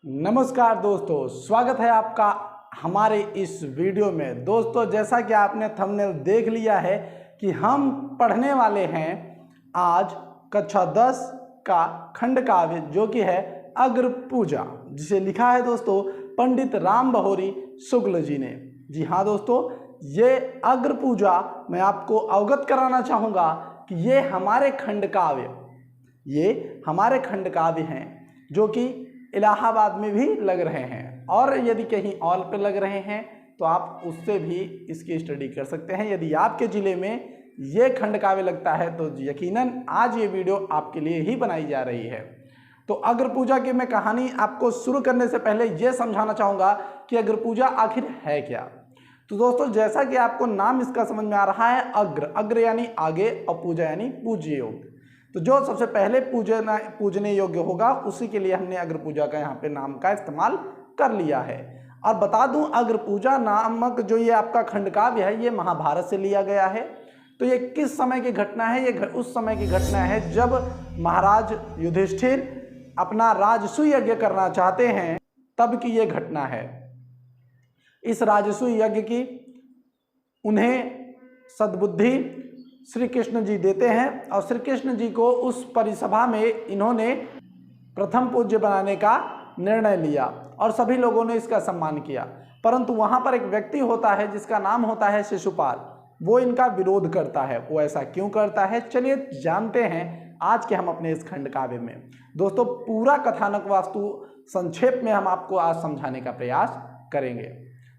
नमस्कार दोस्तों, स्वागत है आपका हमारे इस वीडियो में। दोस्तों, जैसा कि आपने थंबनेल देख लिया है कि हम पढ़ने वाले हैं आज कक्षा 10 का खंड काव्य जो कि है अग्रपूजा, जिसे लिखा है दोस्तों पंडित रामबहोरी शुक्ल जी ने। जी हाँ दोस्तों, ये अग्रपूजा मैं आपको अवगत कराना चाहूँगा कि ये हमारे खंड काव्य हैं जो कि इलाहाबाद में भी लग रहे हैं, और यदि कहीं और पे लग रहे हैं तो आप उससे भी इसकी स्टडी कर सकते हैं। यदि आपके ज़िले में ये खंड काव्य लगता है तो यकीनन आज ये वीडियो आपके लिए ही बनाई जा रही है। तो अग्रपूजा की मैं कहानी आपको शुरू करने से पहले ये समझाना चाहूँगा कि अग्रपूजा आखिर है क्या। तो दोस्तों, जैसा कि आपको नाम इसका समझ में आ रहा है, अग्र यानी आगे और पूजा यानी पूज्य योग। तो जो सबसे पहले पूजने योग्य होगा उसी के लिए हमने अग्रपूजा का यहाँ पे नाम का इस्तेमाल कर लिया है। और बता दूं, अग्रपूजा नामक जो ये आपका खंड काव्य है ये महाभारत से लिया गया है। तो ये किस समय की घटना है? ये उस समय की घटना है जब महाराज युधिष्ठिर अपना राजसूय यज्ञ करना चाहते हैं, तब की ये घटना है। इस राजसूय यज्ञ की उन्हें सद्बुद्धि श्री कृष्ण जी देते हैं, और श्री कृष्ण जी को उस परिसभा में इन्होंने प्रथम पूज्य बनाने का निर्णय लिया और सभी लोगों ने इसका सम्मान किया। परंतु वहाँ पर एक व्यक्ति होता है जिसका नाम होता है शिशुपाल। वो इनका विरोध करता है। वो ऐसा क्यों करता है, चलिए जानते हैं आज के हम अपने इस खंड काव्य में। दोस्तों, पूरा कथानक वास्तु संक्षेप में हम आपको आज समझाने का प्रयास करेंगे।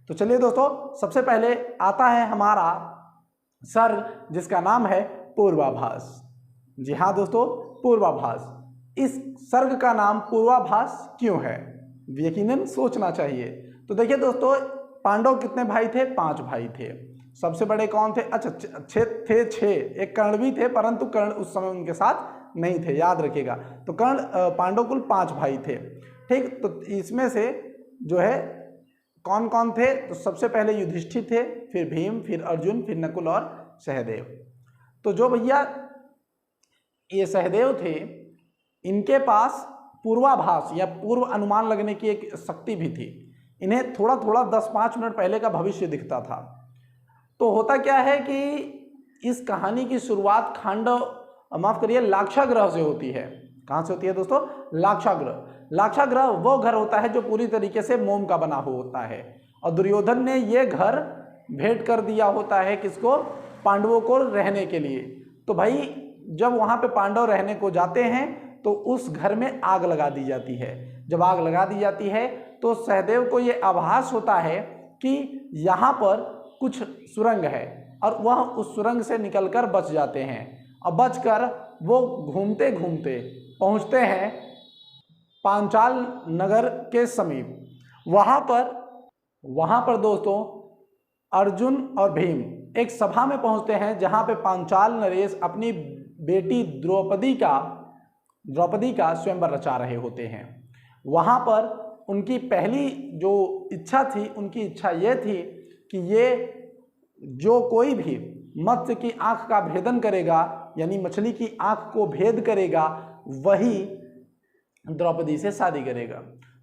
तो चलिए दोस्तों, सबसे पहले आता है हमारा सर्ग जिसका नाम है पूर्वाभास। जी हाँ दोस्तों, पूर्वाभास। इस सर्ग का नाम पूर्वाभास क्यों है, यकीनन सोचना चाहिए। तो देखिए दोस्तों, पांडव कितने भाई थे? 5 भाई थे। सबसे बड़े कौन थे? अच्छा, 6 एक कर्ण भी थे, परंतु कर्ण उस समय उनके साथ नहीं थे, याद रखिएगा। तो पांडव कुल 5 भाई थे। ठीक, तो इसमें से जो है कौन कौन थे? तो सबसे पहले युधिष्ठिर थे, फिर भीम, फिर अर्जुन, फिर नकुल और सहदेव। तो जो भैया ये सहदेव थे, इनके पास पूर्वाभास या पूर्व अनुमान लगने की एक शक्ति भी थी। इन्हें थोड़ा थोड़ा 10-5 मिनट पहले का भविष्य दिखता था। तो होता क्या है कि इस कहानी की शुरुआत लाक्षागृह से होती है। कहाँ से होती है दोस्तों? लाक्षागृह। लाक्षागृह वो घर होता है जो पूरी तरीके से मोम का बना हुआ होता है, और दुर्योधन ने ये घर भेंट कर दिया होता है किसको? पांडवों को रहने के लिए। तो भाई जब वहाँ पे पांडव रहने को जाते हैं तो उस घर में आग लगा दी जाती है। जब आग लगा दी जाती है तो सहदेव को ये आभास होता है कि यहाँ पर कुछ सुरंग है, और वह उस सुरंग से निकलकर बच जाते हैं। और बचकर वो घूमते घूमते पहुँचते हैं पांचाल नगर के समीप। वहाँ पर दोस्तों अर्जुन और भीम एक सभा में पहुँचते हैं जहाँ पे पांचाल नरेश अपनी बेटी द्रौपदी का स्वयंवर रचा रहे होते हैं। वहाँ पर उनकी पहली जो इच्छा थी, उनकी इच्छा ये थी कि ये जो कोई भी मत्स्य की आँख का भेदन करेगा, यानी मछली की आँख को भेद करेगा, वही द्रौपदी से शादी करेगा।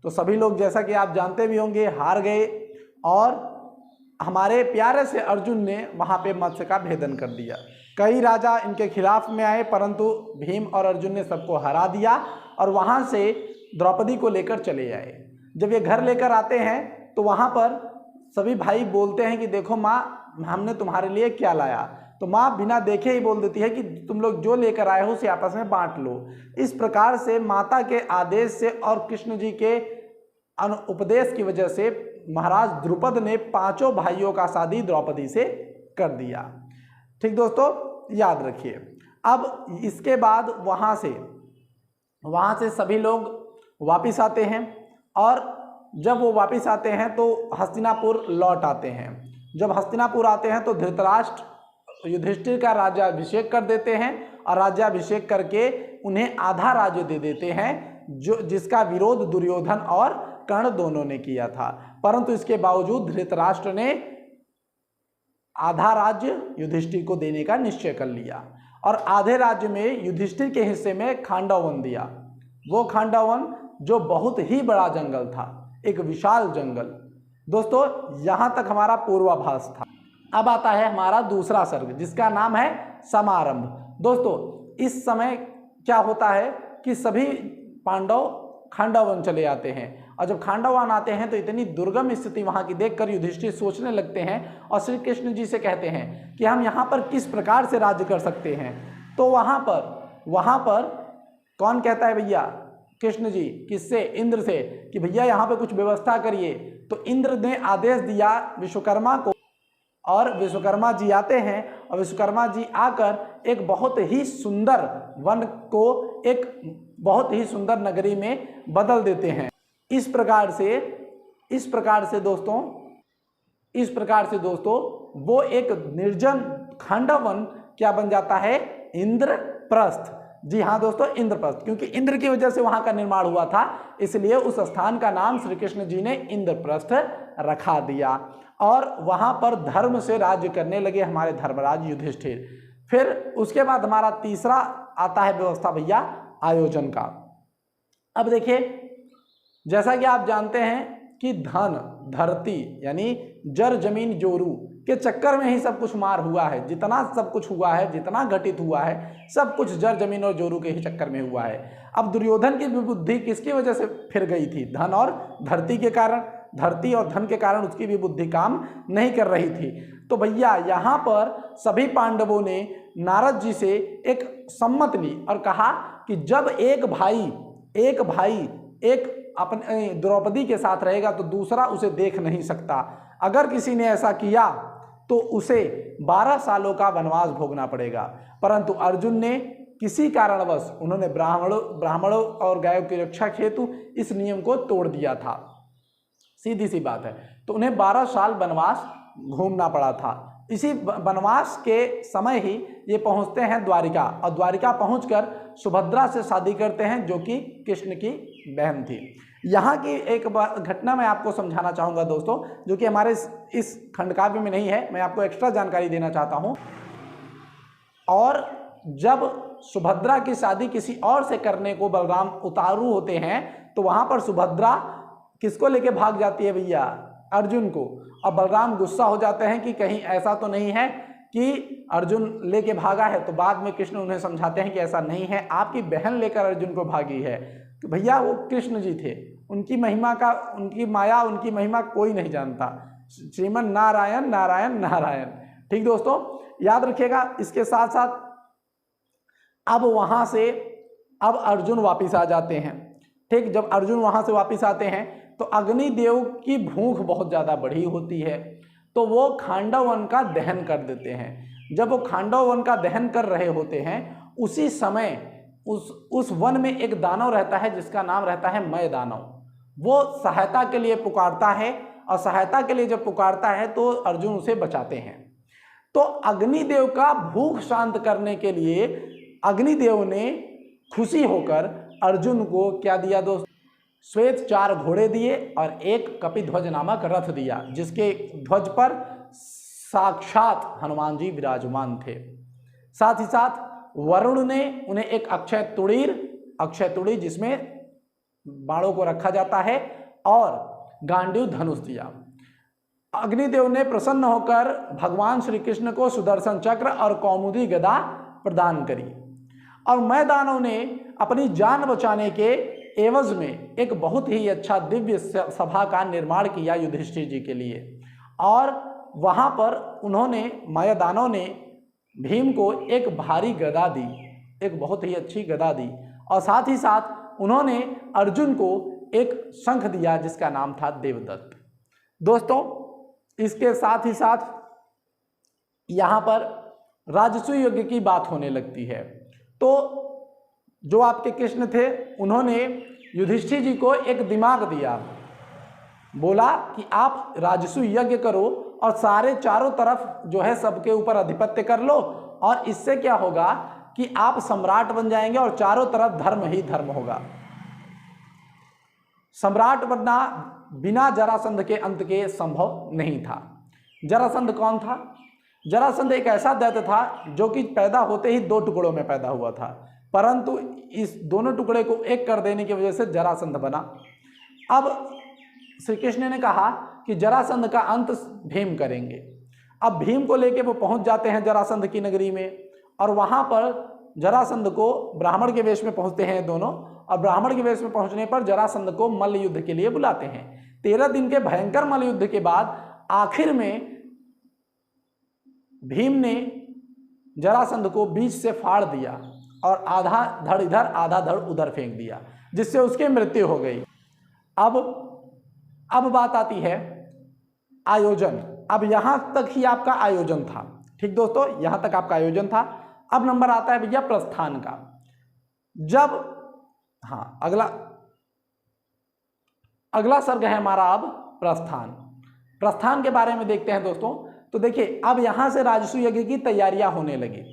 तो सभी लोग, जैसा कि आप जानते भी होंगे, हार गए, और हमारे प्यारे से अर्जुन ने वहाँ पे मत्स्य का भेदन कर दिया। कई राजा इनके खिलाफ में आए, परंतु भीम और अर्जुन ने सबको हरा दिया और वहाँ से द्रौपदी को लेकर चले आए। जब ये घर लेकर आते हैं तो वहाँ पर सभी भाई बोलते हैं कि देखो माँ, हमने तुम्हारे लिए क्या लाया। तो माँ बिना देखे ही बोल देती है कि तुम लोग जो लेकर आए हो उसे आपस में बांट लो। इस प्रकार से माता के आदेश से और कृष्ण जी के उपदेश की वजह से महाराज द्रुपद ने 5 भाइयों का शादी द्रौपदी से कर दिया। ठीक दोस्तों, याद रखिए। अब इसके बाद वहाँ से सभी लोग वापिस आते हैं, और जब वो वापिस आते हैं तो हस्तिनापुर लौट आते हैं। जब हस्तिनापुर आते हैं तो धृतराष्ट्र युधिष्ठिर का राज्याभिषेक कर देते हैं, और राज्याभिषेक करके उन्हें आधा राज्य दे देते हैं, जिसका विरोध दुर्योधन और कर्ण दोनों ने किया था। परंतु इसके बावजूद धृतराष्ट्र ने आधा राज्य युधिष्ठिर को देने का निश्चय कर लिया, और आधे राज्य में युधिष्ठिर के हिस्से में खांडव वन दिया। वो खांडव वन जो बहुत ही बड़ा जंगल था, एक विशाल जंगल। दोस्तों यहाँ तक हमारा पूर्वाभास था। अब आता है हमारा दूसरा सर्ग जिसका नाम है समारंभ। दोस्तों इस समय क्या होता है कि सभी पांडव खांडवन चले आते हैं, और जब खांडवन आते हैं तो इतनी दुर्गम स्थिति वहाँ की देखकर युधिष्ठिर सोचने लगते हैं और श्री कृष्ण जी से कहते हैं कि हम यहाँ पर किस प्रकार से राज्य कर सकते हैं। तो वहाँ पर कौन कहता है भैया? कृष्ण जी। किससे? इंद्र से, कि भैया यहाँ पे कुछ व्यवस्था करिए। तो इंद्र ने आदेश दिया विश्वकर्मा को, और विश्वकर्मा जी आते हैं, और विश्वकर्मा जी आकर एक बहुत ही सुंदर वन को एक बहुत ही सुंदर नगरी में बदल देते हैं। इस प्रकार से दोस्तों वो एक निर्जन खांडवन क्या बन जाता है? इंद्रप्रस्थ। जी हाँ दोस्तों, इंद्रप्रस्थ, क्योंकि इंद्र की वजह से वहां का निर्माण हुआ था, इसलिए उस स्थान का नाम श्री कृष्ण जी ने इंद्रप्रस्थ रखा दिया। और वहां पर धर्म से राज्य करने लगे हमारे धर्मराज युधिष्ठिर। फिर उसके बाद हमारा तीसरा आता है व्यवस्था भैया आयोजन का। अब देखिए, जैसा कि आप जानते हैं कि धन, धरती यानी जर जमीन जोरू के चक्कर में ही सब कुछ मार हुआ है। जितना सब कुछ हुआ है, जितना घटित हुआ है, सब कुछ जर जमीन और जोरू के ही चक्कर में हुआ है। अब दुर्योधन की बुद्धि किसकी वजह से फिर गई थी? धन और धरती के कारण। धरती और धन के कारण उसकी भी बुद्धि काम नहीं कर रही थी। तो भैया यहाँ पर सभी पांडवों ने नारद जी से एक सम्मत ली और कहा कि जब एक भाई अपने द्रौपदी के साथ रहेगा तो दूसरा उसे देख नहीं सकता। अगर किसी ने ऐसा किया तो उसे 12 सालों का वनवास भोगना पड़ेगा। परंतु अर्जुन ने किसी कारणवश उन्होंने ब्राह्मणों और गायों की रक्षा हेतु इस नियम को तोड़ दिया था। सीधी सी बात है, तो उन्हें 12 साल वनवास घूमना पड़ा था। इसी वनवास के समय ही ये पहुंचते हैं द्वारिका, और द्वारिका पहुंचकर सुभद्रा से शादी करते हैं जो कि कृष्ण की बहन थी। यहाँ की एक घटना मैं आपको समझाना चाहूँगा दोस्तों, जो कि हमारे इस खंडकाव्य में नहीं है, मैं आपको एक्स्ट्रा जानकारी देना चाहता हूँ। और जब सुभद्रा की शादी किसी और से करने को बलराम उतारू होते हैं तो वहाँ पर सुभद्रा किसको लेके भाग जाती है भैया? अर्जुन को। और बलराम गुस्सा हो जाते हैं कि कहीं ऐसा तो नहीं है कि अर्जुन लेके भागा है। तो बाद में कृष्ण उन्हें समझाते हैं कि ऐसा नहीं है, आपकी बहन लेकर अर्जुन को भागी है। तो भैया वो कृष्ण जी थे, उनकी माया उनकी महिमा कोई नहीं जानता। श्रीमन नारायण नारायण नारायण। ठीक दोस्तों, याद रखिएगा। इसके साथ साथ अब अर्जुन वापिस आ जाते हैं। ठीक, जब अर्जुन वहां से वापिस आते हैं तो अग्निदेव की भूख बहुत ज़्यादा बढ़ी होती है, तो वो खांडव वन का दहन कर देते हैं। जब वो खांडव वन का दहन कर रहे होते हैं उसी समय उस वन में एक दानव रहता है जिसका नाम रहता है मय दानव। वो सहायता के लिए पुकारता है, और सहायता के लिए जब पुकारता है तो अर्जुन उसे बचाते हैं। तो अग्निदेव का भूख शांत करने के लिए अग्निदेव ने खुशी होकर अर्जुन को क्या दिया दोस्त? श्वेत 4 घोड़े दिए और एक कपिध्वज नामक रथ दिया, जिसके ध्वज पर साक्षात हनुमान जी विराजमान थे। साथ ही साथ वरुण ने उन्हें एक अक्षय तुड़ी जिसमें बाणों को रखा जाता है और गांडीव धनुष दिया। अग्निदेव ने प्रसन्न होकर भगवान श्री कृष्ण को सुदर्शन चक्र और कौमुदी गदा प्रदान करी। और मैदानों ने अपनी जान बचाने के एवज में एक बहुत ही अच्छा दिव्य सभा का निर्माण किया युधिष्ठिर जी के लिए। और वहाँ पर मैदानों ने भीम को एक भारी गदा दी, एक बहुत ही अच्छी गदा दी। और साथ ही साथ उन्होंने अर्जुन को एक शंख दिया जिसका नाम था देवदत्त। दोस्तों इसके साथ ही साथ यहाँ पर राजसूय यज्ञ की बात होने लगती है। तो जो आपके कृष्ण थे उन्होंने युधिष्ठिर जी को एक दिमाग दिया, बोला कि आप राजसूय यज्ञ करो और सारे चारों तरफ जो है सबके ऊपर अधिपत्य कर लो, और इससे क्या होगा कि आप सम्राट बन जाएंगे और चारों तरफ धर्म ही धर्म होगा। सम्राट बनना बिना जरासंध के अंत के संभव नहीं था। जरासंध कौन था? जरासंध एक ऐसा दैत्य था जो कि पैदा होते ही 2 टुकड़ों में पैदा हुआ था। परंतु इस दोनों टुकड़े को एक कर देने की वजह से जरासंध बना। अब श्री कृष्ण ने कहा कि जरासंध का अंत भीम करेंगे। अब भीम को लेके वो पहुंच जाते हैं जरासंध की नगरी में, और वहां पर जरासंध को ब्राह्मण के वेश में पहुंचते हैं दोनों, और ब्राह्मण के वेश में पहुंचने पर जरासंध को मल्ल युद्ध के लिए बुलाते हैं। 13 दिन के भयंकर मल्ल युद्ध के बाद आखिर में भीम ने जरासंध को बीच से फाड़ दिया और आधा धड़ इधर आधा धड़ उधर फेंक दिया, जिससे उसकी मृत्यु हो गई। अब बात आती है आयोजन। अब यहां तक ही आपका आयोजन था, ठीक दोस्तों, यहां तक आपका आयोजन था। अब नंबर आता है भैया प्रस्थान का। जब अगला सर्ग है हमारा अब प्रस्थान। प्रस्थान के बारे में देखते हैं दोस्तों। तो देखिए, अब यहां से राजसूय यज्ञ की तैयारियां होने लगी।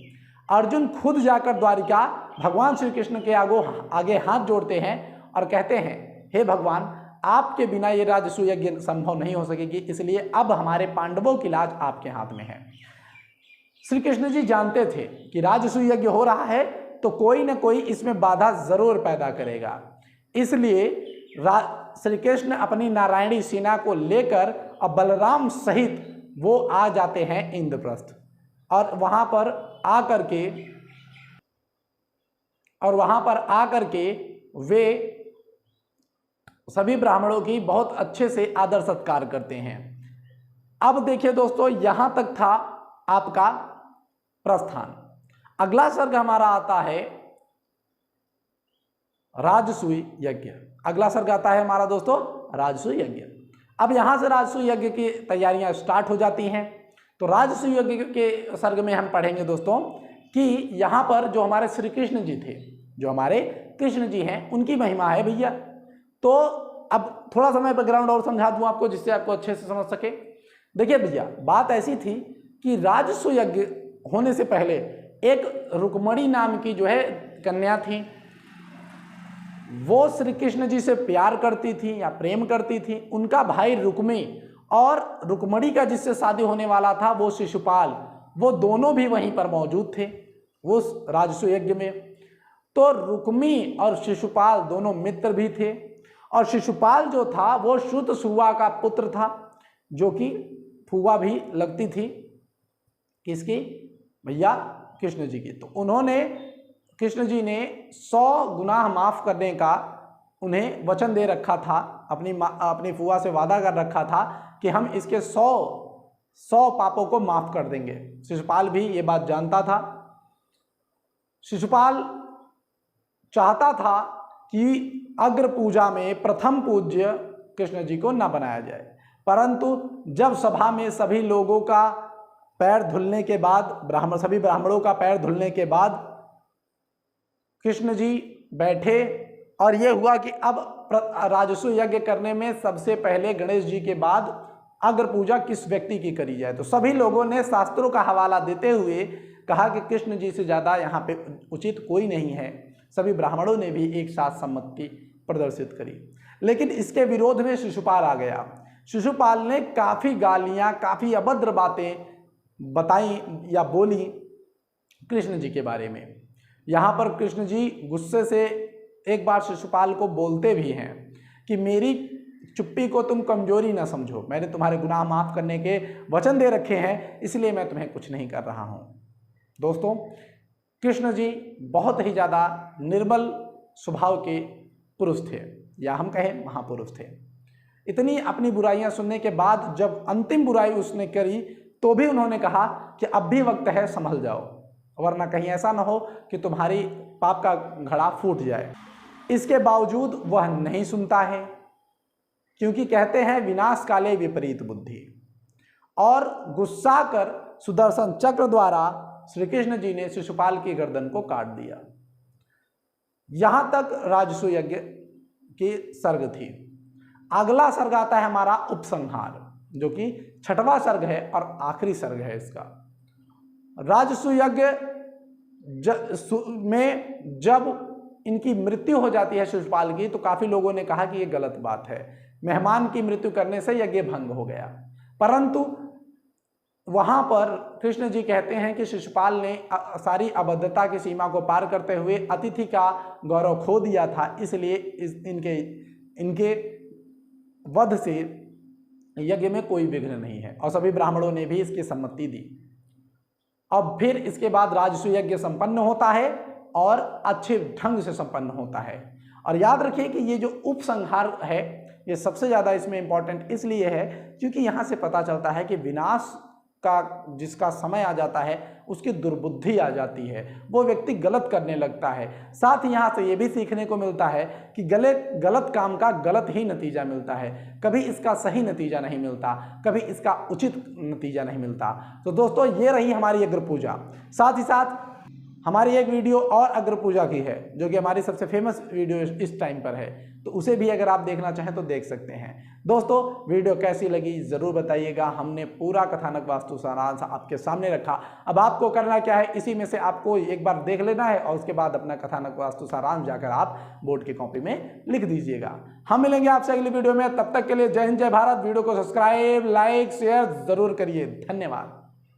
अर्जुन खुद जाकर द्वारिका भगवान श्री कृष्ण के आगे हाथ जोड़ते हैं और कहते हैं, हे भगवान, आपके बिना ये राजसूय यज्ञ संभव नहीं हो सकेगी, इसलिए अब हमारे पांडवों की लाज आपके हाथ में है। श्री कृष्ण जी जानते थे कि राजसूय यज्ञ हो रहा है तो कोई ना कोई इसमें बाधा जरूर पैदा करेगा, इसलिए श्री कृष्ण अपनी नारायणी सेना को लेकर और बलराम सहित वो आ जाते हैं इंद्रप्रस्थ, और वहां पर आकर के वे सभी ब्राह्मणों की बहुत अच्छे से आदर सत्कार करते हैं। अब देखिए दोस्तों, यहां तक था आपका प्रस्थान। अगला सर्ग हमारा आता है राजसूय यज्ञ। अगला सर्ग आता है हमारा दोस्तों राजसूय यज्ञ। अब यहां से राजसूय यज्ञ की तैयारियां स्टार्ट हो जाती हैं। तो राजसूय यज्ञ के सर्ग में हम पढ़ेंगे दोस्तों कि यहां पर जो हमारे श्री कृष्ण जी थे, जो हमारे कृष्ण जी हैं, उनकी महिमा है भैया। तो अब थोड़ा सा मैं बैकग्राउंड और समझा दूं आपको, जिससे आपको अच्छे से समझ सके। देखिए भैया, बात ऐसी थी कि राजसूय यज्ञ होने से पहले एक रुक्मणी नाम की जो है कन्या थी, वो श्री कृष्ण जी से प्यार करती थी या प्रेम करती थी। उनका भाई रुक्मी और रुक्मणी का जिससे शादी होने वाला था वो शिशुपाल, वो दोनों भी वहीं पर मौजूद थे उस राजसूय यज्ञ में। तो रुक्मी और शिशुपाल दोनों मित्र भी थे, और शिशुपाल जो था वो श्रुत सुवा का पुत्र था, जो कि फुआ भी लगती थी किसकी भैया, कृष्ण जी की। तो उन्होंने, कृष्ण जी ने 100 गुनाह माफ करने का उन्हें वचन दे रखा था, अपनी फुआ से वादा कर रखा था कि हम इसके 100 पापों को माफ कर देंगे। शिशुपाल भी ये बात जानता था। शिशुपाल चाहता था कि अग्र पूजा में प्रथम पूज्य कृष्ण जी को न बनाया जाए, परंतु जब सभा में सभी लोगों का पैर धुलने के बाद, सभी ब्राह्मणों का पैर धुलने के बाद कृष्ण जी बैठे, और यह हुआ कि अब राजसूय यज्ञ करने में सबसे पहले गणेश जी के बाद अग्र पूजा किस व्यक्ति की करी जाए। तो सभी लोगों ने शास्त्रों का हवाला देते हुए कहा कि कृष्ण जी से ज़्यादा यहाँ पे उचित कोई नहीं है। सभी ब्राह्मणों ने भी एक साथ सम्मति प्रदर्शित करी, लेकिन इसके विरोध में शिशुपाल आ गया। शिशुपाल ने काफ़ी गालियाँ, काफ़ी अभद्र बातें बताई या बोली कृष्ण जी के बारे में। यहाँ पर कृष्ण जी गुस्से से एक बार शिशुपाल को बोलते भी हैं कि मेरी चुप्पी को तुम कमजोरी ना समझो, मैंने तुम्हारे गुनाह माफ करने के वचन दे रखे हैं, इसलिए मैं तुम्हें कुछ नहीं कर रहा हूँ। दोस्तों, कृष्ण जी बहुत ही ज़्यादा निर्मल स्वभाव के पुरुष थे, या हम कहें महापुरुष थे। इतनी अपनी बुराइयां सुनने के बाद जब अंतिम बुराई उसने करी तो भी उन्होंने कहा कि अब भी वक्त है, संभल जाओ, वरना कहीं ऐसा ना हो कि तुम्हारी पाप का घड़ा फूट जाए। इसके बावजूद वह नहीं सुनता है, क्योंकि कहते हैं विनाश काले विपरीत बुद्धि, और गुस्सा कर सुदर्शन चक्र द्वारा श्री कृष्ण जी ने शिशुपाल की गर्दन को काट दिया। यहां तक राजसूय यज्ञ की सर्ग थी। अगला सर्ग आता है हमारा उपसंहार, जो कि 6वां सर्ग है और आखिरी सर्ग है इसका। राजसूय यज्ञ में जब इनकी मृत्यु हो जाती है शिशुपाल की, तो काफी लोगों ने कहा कि यह गलत बात है, मेहमान की मृत्यु करने से यज्ञ भंग हो गया। परंतु वहाँ पर कृष्ण जी कहते हैं कि शिशुपाल ने सारी अभद्रता की सीमा को पार करते हुए अतिथि का गौरव खो दिया था, इसलिए इनके वध से यज्ञ में कोई विघ्न नहीं है, और सभी ब्राह्मणों ने भी इसकी सम्मति दी। अब फिर इसके बाद राजसूय यज्ञ संपन्न होता है और अच्छे ढंग से संपन्न होता है। और याद रखिए कि ये जो उपसंहार है ये सबसे ज़्यादा इसमें इंपॉर्टेंट इसलिए है क्योंकि यहाँ से पता चलता है कि विनाश का जिसका समय आ जाता है उसकी दुर्बुद्धि आ जाती है, वो व्यक्ति गलत करने लगता है। साथ ही यहाँ से ये भी सीखने को मिलता है कि गलत काम का गलत ही नतीजा मिलता है, कभी इसका सही नतीजा नहीं मिलता, कभी इसका उचित नतीजा नहीं मिलता। तो दोस्तों ये रही हमारी अग्र पूजा। साथ ही साथ हमारी एक वीडियो और अग्र पूजा की है जो कि हमारी सबसे फेमस वीडियो इस टाइम पर है, तो उसे भी अगर आप देखना चाहें तो देख सकते हैं। दोस्तों वीडियो कैसी लगी ज़रूर बताइएगा। हमने पूरा कथानक वास्तु सारांश आपके सामने रखा। अब आपको करना क्या है, इसी में से आपको एक बार देख लेना है और उसके बाद अपना कथानक वास्तु सारांश जाकर आप बोर्ड की कॉपी में लिख दीजिएगा। हम मिलेंगे आपसे अगली वीडियो में, तब तक के लिए जय हिंद जय भारत। वीडियो को सब्सक्राइब लाइक शेयर ज़रूर करिए। धन्यवाद।